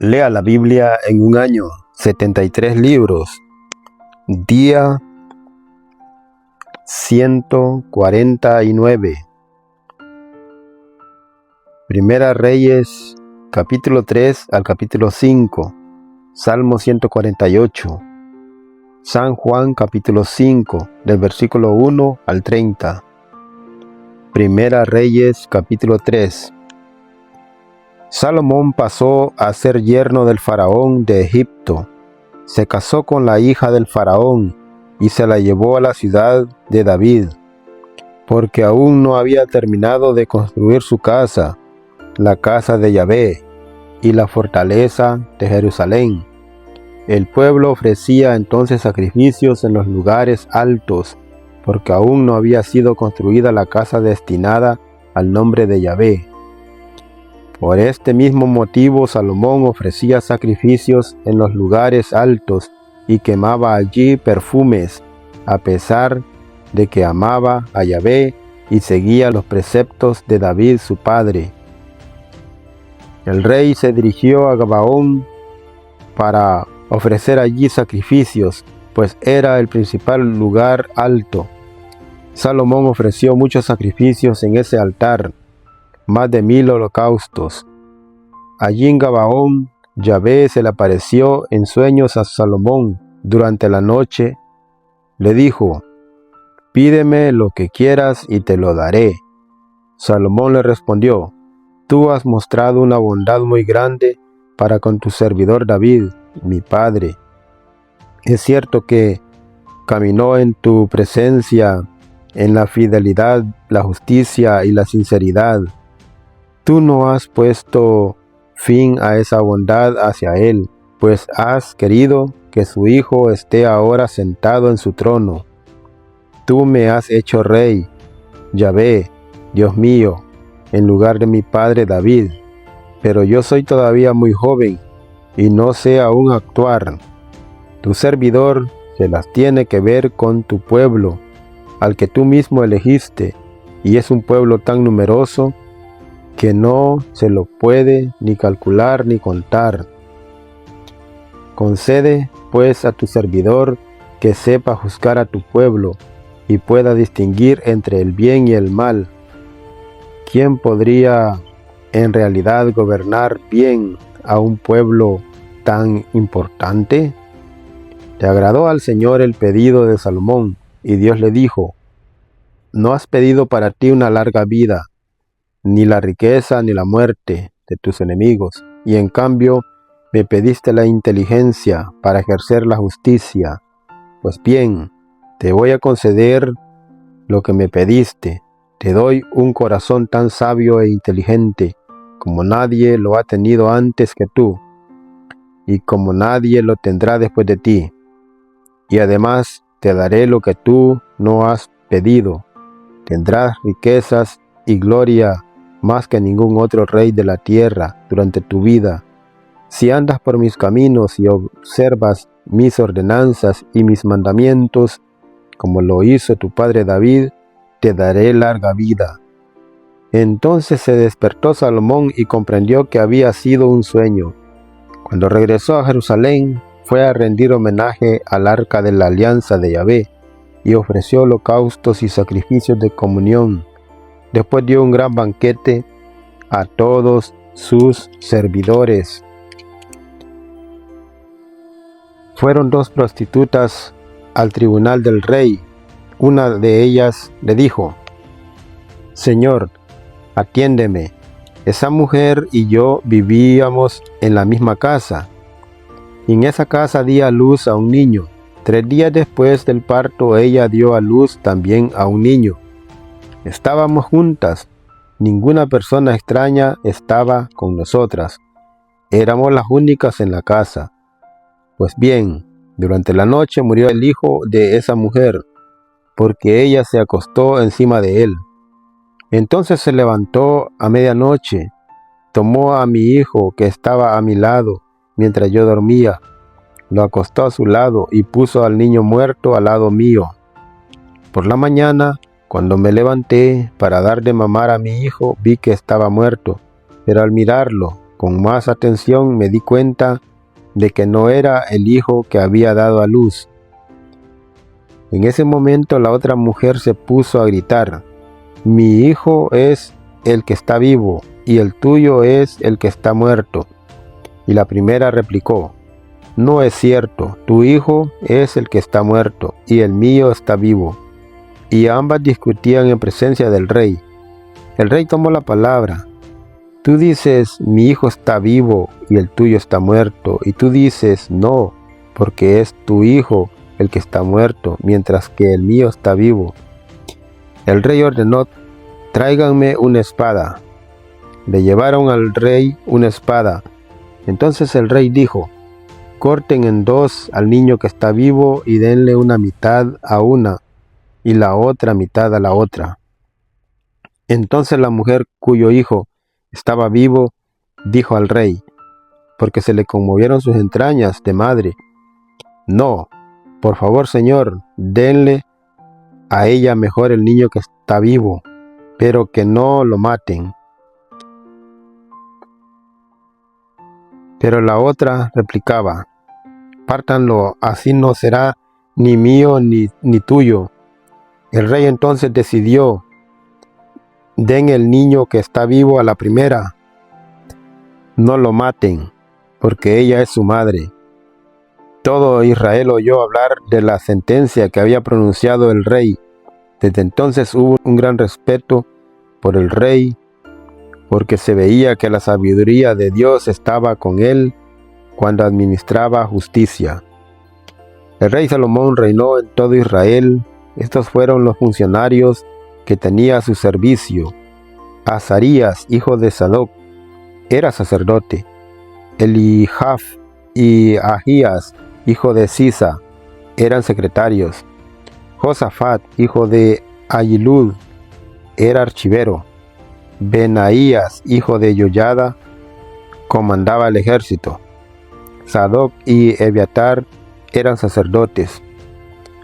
Lea la Biblia en un año, 73 libros. Día 149. Primera Reyes, capítulo 3 al capítulo 5. Salmo 148. San Juan, capítulo 5, del versículo 1 al 30. Primera Reyes, capítulo 3. Salomón pasó a ser yerno del faraón de Egipto. Se casó con la hija del faraón y se la llevó a la ciudad de David, porque aún no había terminado de construir su casa, la casa de Yahvé y la fortaleza de Jerusalén. El pueblo ofrecía entonces sacrificios en los lugares altos, porque aún no había sido construida la casa destinada al nombre de Yahvé. Por este mismo motivo Salomón ofrecía sacrificios en los lugares altos y quemaba allí perfumes, a pesar de que amaba a Yahvé y seguía los preceptos de David su padre. El rey se dirigió a Gabaón para ofrecer allí sacrificios, pues era el principal lugar alto. Salomón ofreció muchos sacrificios en ese altar, más de 1000 holocaustos. Allí en Gabaón, Yahvé se le apareció en sueños a Salomón durante la noche. Le dijo: «Pídeme lo que quieras y te lo daré». Salomón le respondió: «Tú has mostrado una bondad muy grande para con tu servidor David, mi padre. Es cierto que caminó en tu presencia en la fidelidad, la justicia y la sinceridad. Tú no has puesto fin a esa bondad hacia él, pues has querido que su hijo esté ahora sentado en su trono. Tú me has hecho rey, Yahvé, Dios mío, en lugar de mi padre David, pero yo soy todavía muy joven y no sé aún actuar. Tu servidor se las tiene que ver con tu pueblo, al que tú mismo elegiste, y es un pueblo tan numeroso que no se lo puede ni calcular ni contar. Concede pues a tu servidor que sepa juzgar a tu pueblo y pueda distinguir entre el bien y el mal. ¿Quién podría en realidad gobernar bien a un pueblo tan importante?» Le agradó al Señor el pedido de Salomón, y Dios le dijo: «No has pedido para ti una larga vida, ni la riqueza ni la muerte de tus enemigos, y en cambio me pediste la inteligencia para ejercer la justicia. Pues bien, te voy a conceder lo que me pediste. Te doy un corazón tan sabio e inteligente como nadie lo ha tenido antes que tú, y como nadie lo tendrá después de ti. Y además te daré lo que tú no has pedido. Tendrás riquezas y gloria más que ningún otro rey de la tierra durante tu vida. Si andas por mis caminos y observas mis ordenanzas y mis mandamientos, como lo hizo tu padre David, te daré larga vida». Entonces se despertó Salomón y comprendió que había sido un sueño. Cuando regresó a Jerusalén, fue a rendir homenaje al arca de la alianza de Yahvé y ofreció holocaustos y sacrificios de comunión. Después dio un gran banquete a todos sus servidores. Fueron 2 prostitutas al tribunal del rey. Una de ellas le dijo: «Señor, atiéndeme. Esa mujer y yo vivíamos en la misma casa. Y en esa casa di a luz a un niño. 3 días después del parto ella dio a luz también a un niño. Estábamos juntas. Ninguna persona extraña estaba con nosotras. Éramos las únicas en la casa. Pues bien, durante la noche murió el hijo de esa mujer, porque ella se acostó encima de él. Entonces se levantó a medianoche, tomó a mi hijo que estaba a mi lado mientras yo dormía, lo acostó a su lado y puso al niño muerto al lado mío. Por la mañana, cuando me levanté para dar de mamar a mi hijo, vi que estaba muerto, pero al mirarlo con más atención me di cuenta de que no era el hijo que había dado a luz. En ese momento la otra mujer se puso a gritar: «Mi hijo es el que está vivo y el tuyo es el que está muerto». Y la primera replicó: «No es cierto, tu hijo es el que está muerto y el mío está vivo». Y ambas discutían en presencia del rey. El rey tomó la palabra: «Tú dices, mi hijo está vivo y el tuyo está muerto, y tú dices, no, porque es tu hijo el que está muerto, mientras que el mío está vivo». El rey ordenó: «Tráiganme una espada». Le llevaron al rey una espada. Entonces el rey dijo: «Corten en dos al niño que está vivo y denle una mitad a una y la otra mitad a la otra». Entonces la mujer cuyo hijo estaba vivo dijo al rey, porque se le conmovieron sus entrañas de madre: «No, por favor, señor, denle a ella mejor el niño que está vivo, pero que no lo maten». Pero la otra replicaba: «Pártanlo, así no será ni mío ni tuyo». El rey entonces decidió: «Den el niño que está vivo a la primera, no lo maten, porque ella es su madre». Todo Israel oyó hablar de la sentencia que había pronunciado el rey. Desde entonces hubo un gran respeto por el rey, porque se veía que la sabiduría de Dios estaba con él cuando administraba justicia. El rey Salomón reinó en todo Israel. Estos fueron los funcionarios que tenía a su servicio: Azarías, hijo de Sadoc, era sacerdote; Elihaf y Ahías, hijo de Sisa, eran secretarios; Josafat, hijo de Ahilud, era archivero; Benaías, hijo de Yoyada, comandaba el ejército; Sadoc y Ebiatar eran sacerdotes;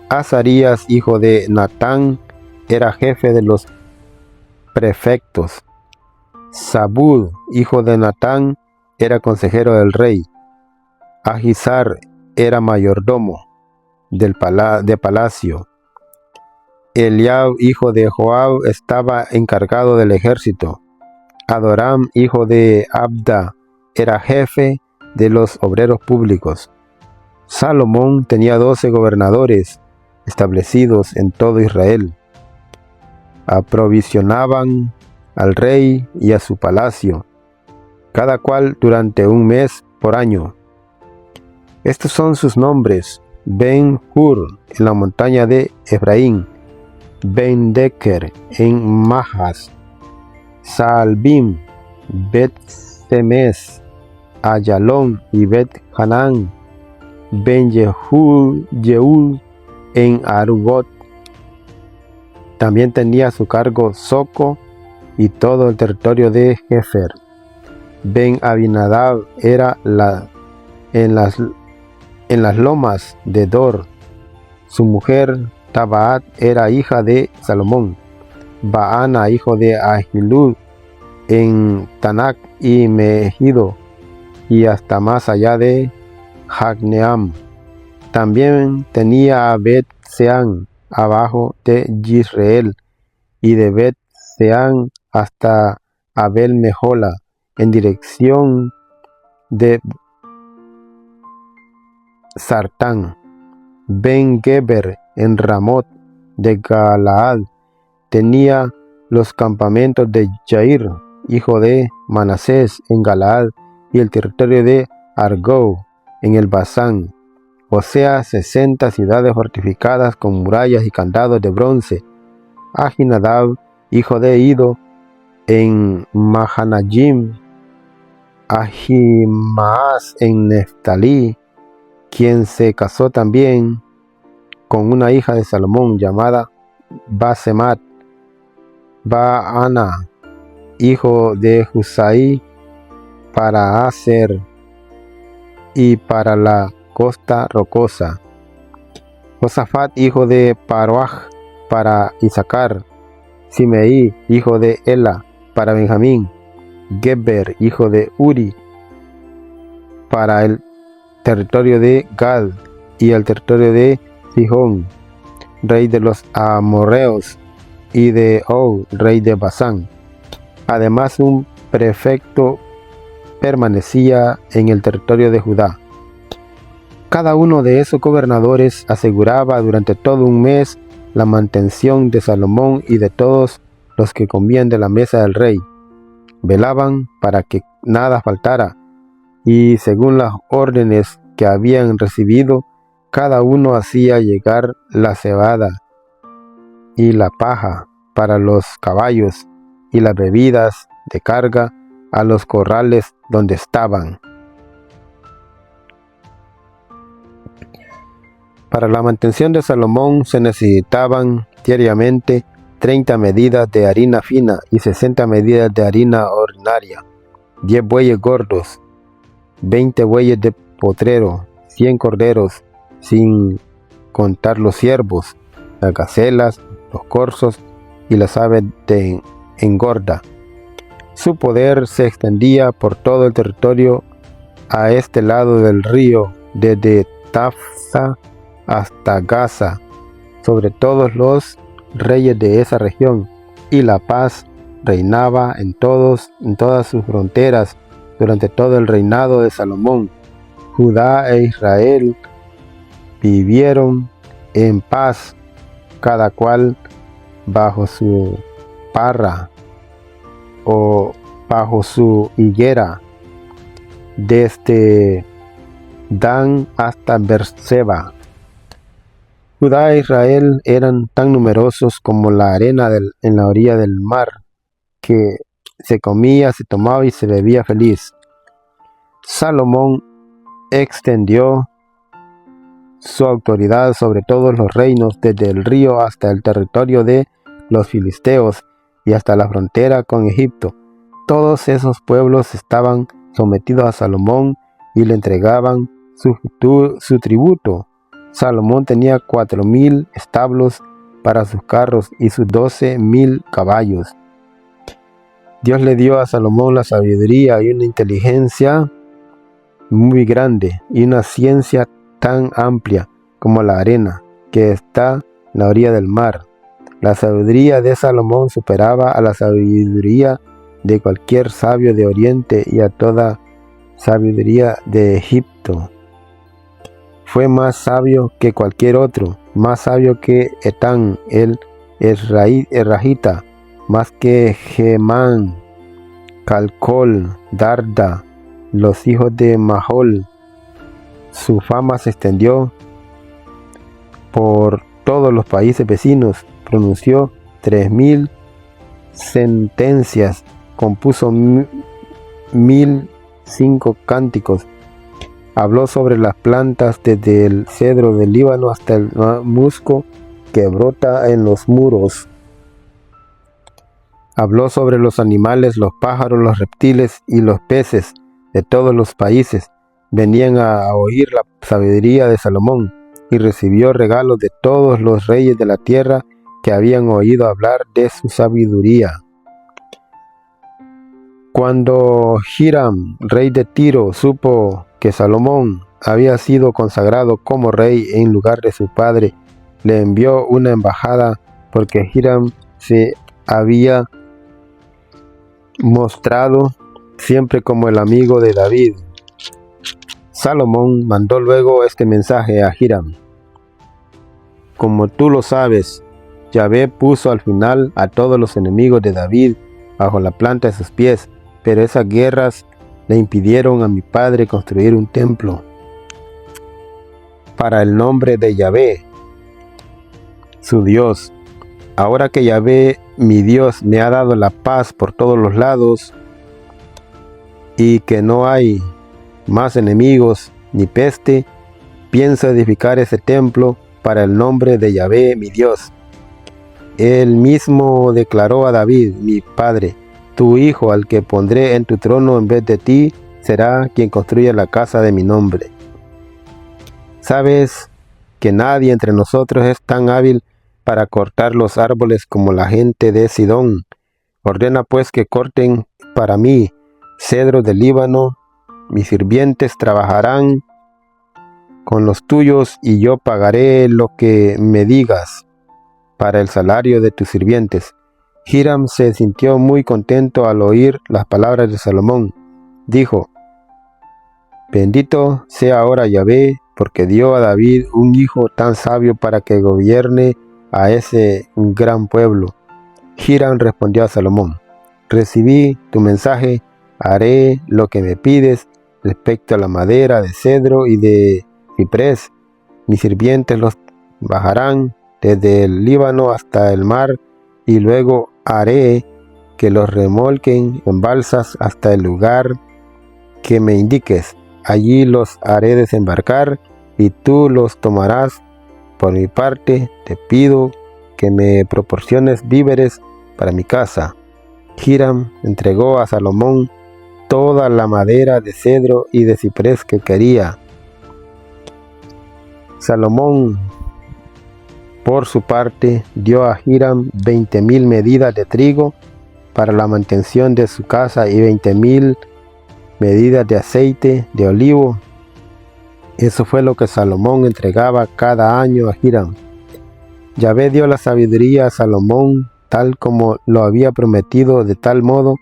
Azarías, hijo de Natán, era jefe de los prefectos; Zabud, hijo de Natán, era consejero del rey; Ahisar era mayordomo de palacio; Eliab, hijo de Joab, estaba encargado del ejército; Adoram, hijo de Abda, era jefe de los obreros públicos. Salomón tenía 12 gobernadores establecidos en todo Israel. Aprovisionaban al rey y a su palacio, cada cual durante un mes por año. Estos son sus nombres: Ben-Hur en la montaña de Efraín, Ben-Deker en Majas, Saalbim, Bet-Semes, Ayalón y Bet-Hanán, Ben-Yehull en Arugot. También tenía a su cargo Soco y todo el territorio de Jefer. Ben-Abinadab era en las lomas de Dor. Su mujer Tabaat era hija de Salomón. Baana, hijo de Ahilud, en Tanac y Megido, y hasta más allá de Jacneam. También tenía a Bet-Seán abajo de Yisreel, y de Bet-Seán hasta Abel-Mejola, en dirección de Sartán. Ben-Geber en Ramot de Galaad tenía los campamentos de Jair, hijo de Manasés, en Galaad, y el territorio de Argou en el Basán, o sea, 60 ciudades fortificadas con murallas y candados de bronce. Ahinadab, hijo de Ido, en Mahanayim; Ahimaas en Neftalí, quien se casó también con una hija de Salomón llamada Basemat; Baana, hijo de Husai, para Aser y para la costa rocosa; Josafat, hijo de Paroach, para Isaacar; Simei, hijo de Ela, para Benjamín; Geber, hijo de Uri, para el territorio de Gad y el territorio de Sihón, rey de los amorreos, y de Og, rey de Basán. Además, un prefecto permanecía en el territorio de Judá. Cada uno de esos gobernadores aseguraba durante todo un mes la mantención de Salomón y de todos los que comían de la mesa del rey. Velaban para que nada faltara, y según las órdenes que habían recibido, cada uno hacía llegar la cebada y la paja para los caballos y las bebidas de carga a los corrales donde estaban. Para la mantención de Salomón se necesitaban diariamente 30 medidas de harina fina y 60 medidas de harina ordinaria, 10 bueyes gordos, 20 bueyes de potrero, 100 corderos, sin contar los ciervos, las gacelas, los corzos y las aves de engorda. Su poder se extendía por todo el territorio a este lado del río, desde Tafsa hasta Gaza, sobre todos los reyes de esa región, y la paz reinaba en todas sus fronteras durante todo el reinado de Salomón. Judá e Israel vivieron en paz, cada cual bajo su parra o bajo su higuera, desde Dan hasta Beerseba. Judá e Israel eran tan numerosos como la arena en la orilla del mar, que se comía, se tomaba y se bebía feliz. Salomón extendió su autoridad sobre todos los reinos, desde el río hasta el territorio de los filisteos y hasta la frontera con Egipto. Todos esos pueblos estaban sometidos a Salomón y le entregaban su tributo. Salomón tenía 4,000 establos para sus carros y sus 12,000 caballos. Dios le dio a Salomón la sabiduría y una inteligencia muy grande y una ciencia tan amplia como la arena que está en la orilla del mar. La sabiduría de Salomón superaba a la sabiduría de cualquier sabio de Oriente y a toda sabiduría de Egipto. Fue más sabio que cualquier otro, más sabio que Etán el Esrahita, más que Gemán, Calcol, Darda, los hijos de Mahol. Su fama se extendió por todos los países vecinos, pronunció 3,000 sentencias, compuso 1,005 cánticos, habló sobre las plantas desde el cedro del Líbano hasta el musgo que brota en los muros. Habló sobre los animales, los pájaros, los reptiles y los peces de todos los países. Venían a oír la sabiduría de Salomón y recibió regalos de todos los reyes de la tierra que habían oído hablar de su sabiduría. Cuando Hiram, rey de Tiro, supo que Salomón había sido consagrado como rey en lugar de su padre, le envió una embajada porque Hiram se había mostrado siempre como el amigo de David. Salomón mandó luego este mensaje a Hiram: como tú lo sabes, Yahvé puso al final a todos los enemigos de David bajo la planta de sus pies, pero esas guerras le impidieron a mi padre construir un templo para el nombre de Yahvé, su Dios. Ahora que Yahvé, mi Dios, me ha dado la paz por todos los lados y que no hay más enemigos ni peste, pienso edificar ese templo para el nombre de Yahvé, mi Dios. Él mismo declaró a David, mi padre: tu hijo, al que pondré en tu trono en vez de ti, será quien construya la casa de mi nombre. Sabes que nadie entre nosotros es tan hábil para cortar los árboles como la gente de Sidón. Ordena pues que corten para mí cedros del Líbano mis sirvientes trabajarán con los tuyos y yo pagaré lo que me digas para el salario de tus sirvientes. Hiram se sintió muy contento al oír las palabras de Salomón. Dijo: bendito sea ahora Yahvé, porque dio a David un hijo tan sabio para que gobierne a ese gran pueblo. Hiram respondió a Salomón: recibí tu mensaje, haré lo que me pides respecto a la madera de cedro y de ciprés. Mis sirvientes los bajarán desde el Líbano hasta el mar, y luego haré que los remolquen en balsas hasta el lugar que me indiques. Allí los haré desembarcar y tú los tomarás. Por mi parte, te pido que me proporciones víveres para mi casa. Hiram entregó a Salomón toda la madera de cedro y de ciprés que quería. Salomón, por su parte, dio a Hiram 20,000 medidas de trigo para la mantención de su casa y 20,000 medidas de aceite de olivo. Eso fue lo que Salomón entregaba cada año a Hiram. Yahvé dio la sabiduría a Salomón tal como lo había prometido, de tal modo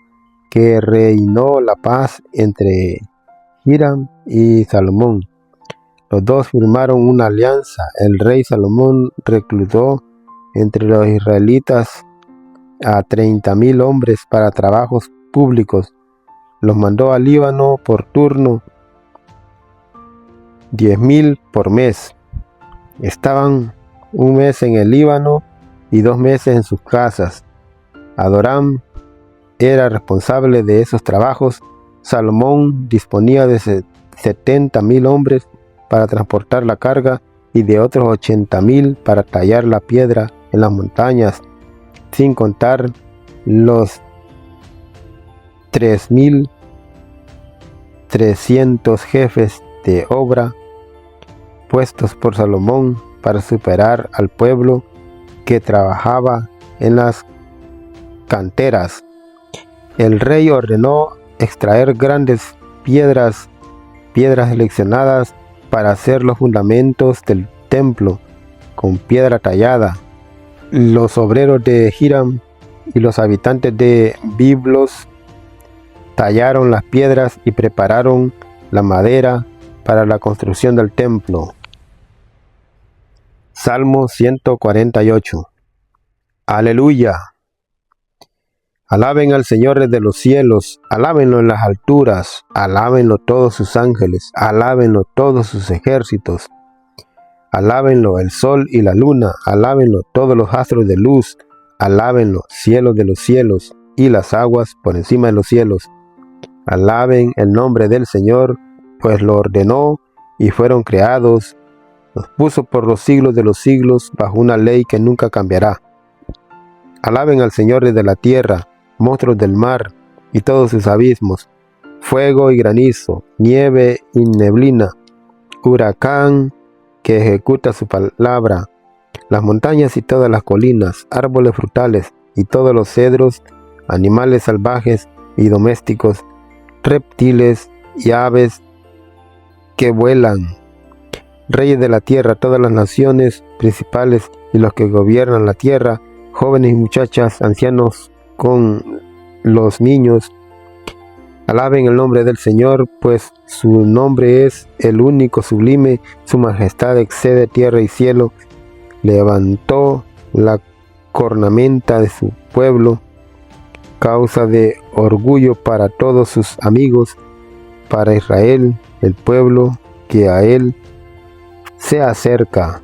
que reinó la paz entre Hiram y Salomón. Los dos firmaron una alianza. El rey Salomón reclutó entre los israelitas a 30,000 hombres para trabajos públicos. Los mandó al Líbano por turno, 10,000 por mes. Estaban un mes en el Líbano y 2 meses en sus casas. Adoram era responsable de esos trabajos. Salomón disponía de 70,000 hombres para transportar la carga y de otros 80,000 para tallar la piedra en las montañas, sin contar los 3,300 jefes de obra puestos por Salomón para superar al pueblo que trabajaba en las canteras. El rey ordenó extraer grandes piedras seleccionadas para hacer los fundamentos del templo con piedra tallada. Los obreros de Hiram y los habitantes de Biblos tallaron las piedras y prepararon la madera para la construcción del templo. Salmo 148. Aleluya. Alaben al Señor desde los cielos, alábenlo en las alturas, alábenlo todos sus ángeles, alábenlo todos sus ejércitos, alábenlo el sol y la luna, alábenlo todos los astros de luz, alábenlo cielos de los cielos y las aguas por encima de los cielos. Alaben el nombre del Señor, pues lo ordenó y fueron creados, los puso por los siglos de los siglos bajo una ley que nunca cambiará. Alaben al Señor desde la tierra, monstruos del mar y todos sus abismos, fuego y granizo, nieve y neblina, huracán que ejecuta su palabra, las montañas y todas las colinas, árboles frutales y todos los cedros, animales salvajes y domésticos, reptiles y aves que vuelan, reyes de la tierra, todas las naciones principales y los que gobiernan la tierra, jóvenes y muchachas, ancianos con los niños. Alaben el nombre del Señor, pues su nombre es el único sublime, su majestad excede tierra y cielo. Levantó la cornamenta de su pueblo, causa de orgullo para todos sus amigos, para Israel, el pueblo que a él se acerca.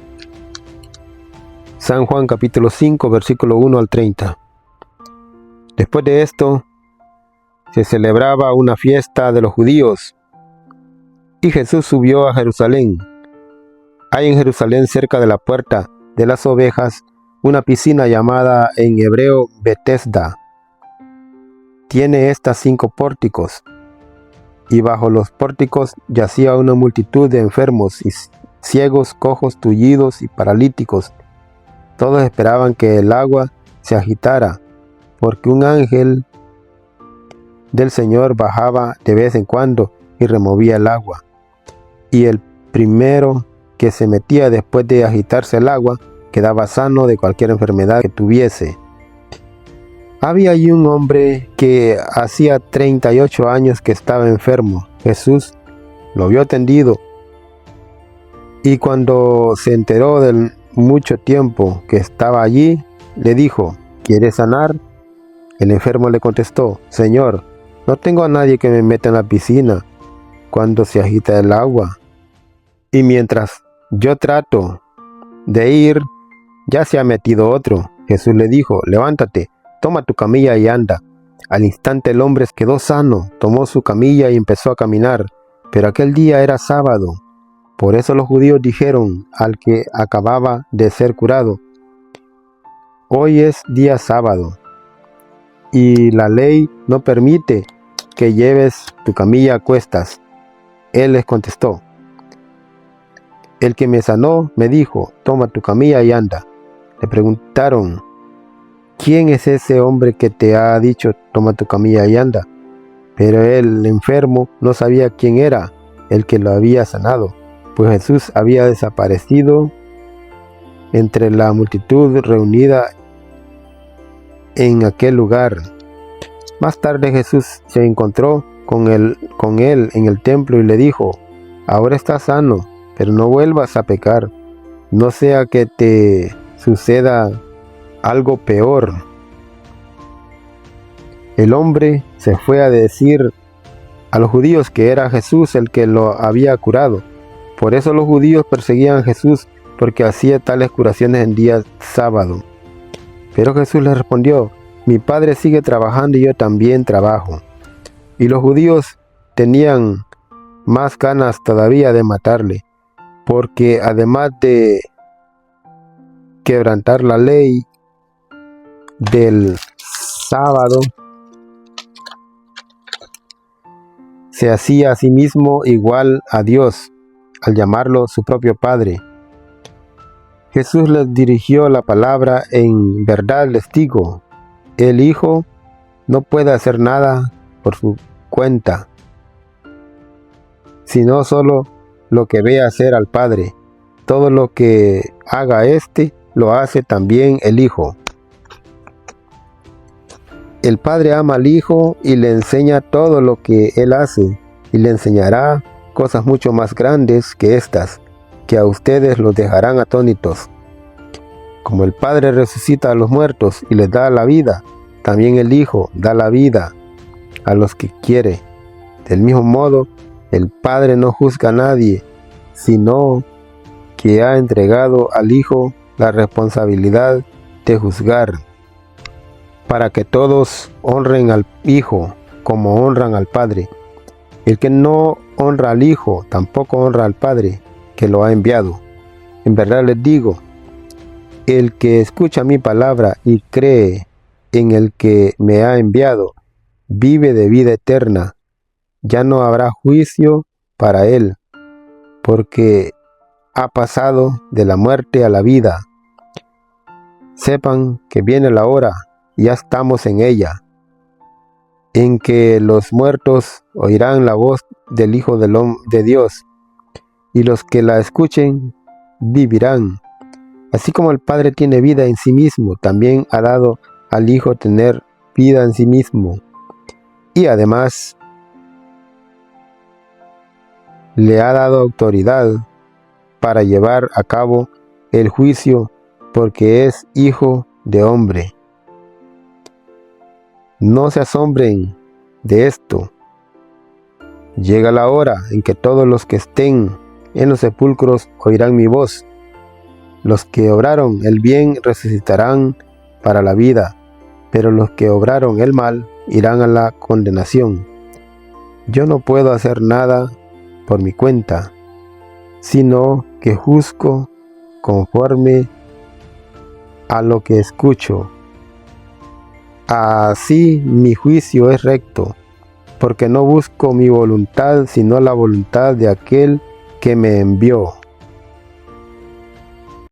San Juan capítulo 5, versículo 1 al 30. Después de esto, se celebraba una fiesta de los judíos, y Jesús subió a Jerusalén. Hay en Jerusalén, cerca de la puerta de las ovejas, una piscina llamada en hebreo Betesda. Tiene estas 5 pórticos, y bajo los pórticos yacía una multitud de enfermos y ciegos, cojos, tullidos y paralíticos. Todos esperaban que el agua se agitara, porque un ángel del Señor bajaba de vez en cuando y removía el agua. Y el primero que se metía después de agitarse el agua quedaba sano de cualquier enfermedad que tuviese. Había allí un hombre que hacía 38 años que estaba enfermo. Jesús lo vio tendido y cuando se enteró del mucho tiempo que estaba allí, le dijo: ¿quieres sanar? El enfermo le contestó: Señor, no tengo a nadie que me meta en la piscina cuando se agita el agua. Y mientras yo trato de ir, ya se ha metido otro. Jesús le dijo: levántate, toma tu camilla y anda. Al instante el hombre quedó sano, tomó su camilla y empezó a caminar. Pero aquel día era sábado. Por eso los judíos dijeron al que acababa de ser curado: hoy es día sábado, y la ley no permite que lleves tu camilla a cuestas. Él les contestó: el que me sanó me dijo: toma tu camilla y anda. Le preguntaron: ¿quién es ese hombre que te ha dicho toma tu camilla y anda? Pero el enfermo no sabía quién era el que lo había sanado, pues Jesús había desaparecido entre la multitud reunida en aquel lugar. Más tarde Jesús se encontró con él en el templo y le dijo: ahora estás sano, pero no vuelvas a pecar, no sea que te suceda algo peor. El hombre se fue a decir a los judíos que era Jesús el que lo había curado. Por eso los judíos perseguían a Jesús, porque hacía tales curaciones en día sábado. Pero Jesús les respondió: mi Padre sigue trabajando y yo también trabajo. Y los judíos tenían más ganas todavía de matarle, porque además de quebrantar la ley del sábado, se hacía a sí mismo igual a Dios al llamarlo su propio Padre. Jesús les dirigió la palabra: en verdad les digo, el Hijo no puede hacer nada por su cuenta, sino solo lo que ve hacer al Padre. Todo lo que haga éste, lo hace también el Hijo. El Padre ama al Hijo y le enseña todo lo que Él hace, y le enseñará cosas mucho más grandes que estas, que a ustedes los dejarán atónitos. Como el Padre resucita a los muertos y les da la vida, también el Hijo da la vida a los que quiere. Del mismo modo, el Padre no juzga a nadie, sino que ha entregado al Hijo la responsabilidad de juzgar, para que todos honren al Hijo como honran al Padre. El que no honra al Hijo, tampoco honra al Padre que lo ha enviado. En verdad les digo, el que escucha mi palabra y cree en el que me ha enviado, vive de vida eterna. Ya no habrá juicio para él, porque ha pasado de la muerte a la vida. Sepan que viene la hora, ya estamos en ella, en que los muertos oirán la voz del Hijo de Dios, y los que la escuchen vivirán. Así como el Padre tiene vida en sí mismo, también ha dado al Hijo tener vida en sí mismo. Y además le ha dado autoridad para llevar a cabo el juicio, porque es Hijo de hombre. No se asombren de esto. Llega la hora en que todos los que estén en los sepulcros oirán mi voz. Los que obraron el bien resucitarán para la vida, pero los que obraron el mal irán a la condenación. Yo no puedo hacer nada por mi cuenta, sino que juzgo conforme a lo que escucho. Así mi juicio es recto, porque no busco mi voluntad, sino la voluntad de aquel que me envió.